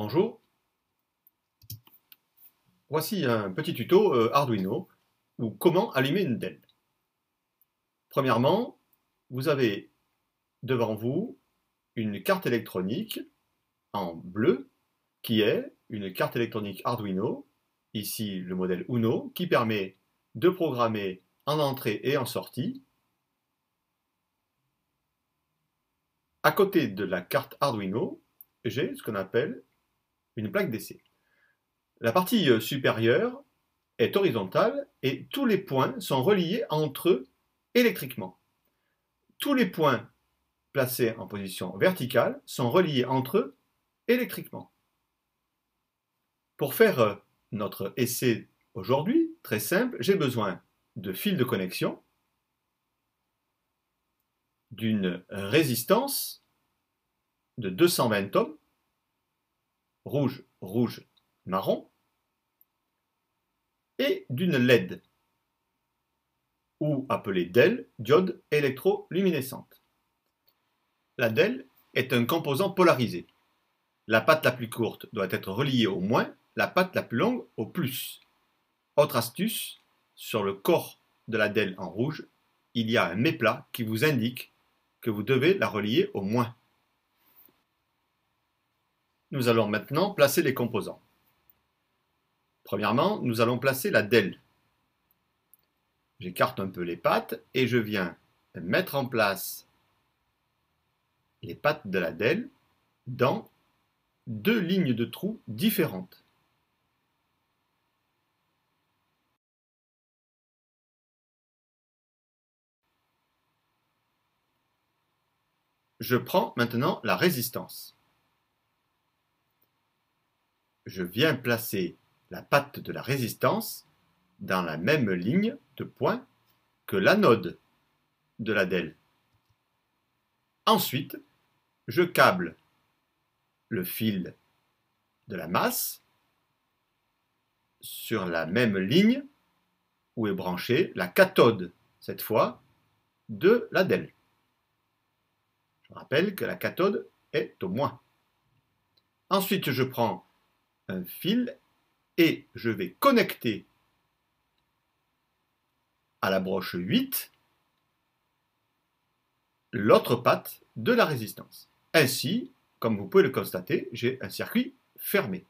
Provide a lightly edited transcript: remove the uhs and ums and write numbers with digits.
Bonjour, voici un petit tuto Arduino ou comment allumer une DEL. Premièrement, vous avez devant vous une carte électronique en bleu qui est une carte électronique Arduino, ici le modèle Uno, qui permet de programmer en entrée et en sortie. À côté de la carte Arduino, j'ai ce qu'on appelle une plaque d'essai. La partie supérieure est horizontale et tous les points sont reliés entre eux électriquement. Tous les points placés en position verticale sont reliés entre eux électriquement. Pour faire notre essai aujourd'hui, très simple, j'ai besoin de fils de connexion, d'une résistance de 220 ohms, rouge, rouge, marron, et d'une LED, ou appelée DEL, diode électroluminescente. La DEL est un composant polarisé. La patte la plus courte doit être reliée au moins, la patte la plus longue au plus. Autre astuce, sur le corps de la DEL en rouge, il y a un méplat qui vous indique que vous devez la relier au moins. Nous allons maintenant placer les composants. Premièrement, nous allons placer la DEL. J'écarte un peu les pattes et je viens mettre en place les pattes de la DEL dans deux lignes de trous différentes. Je prends maintenant la résistance. Je viens placer la patte de la résistance dans la même ligne de points que l'anode de la DEL. Ensuite, je câble le fil de la masse sur la même ligne où est branchée la cathode, cette fois, de la DEL. Je rappelle que la cathode est au moins. Ensuite, je prends un fil et je vais connecter à la broche 8 l'autre patte de la résistance. Ainsi, comme vous pouvez le constater, j'ai un circuit fermé.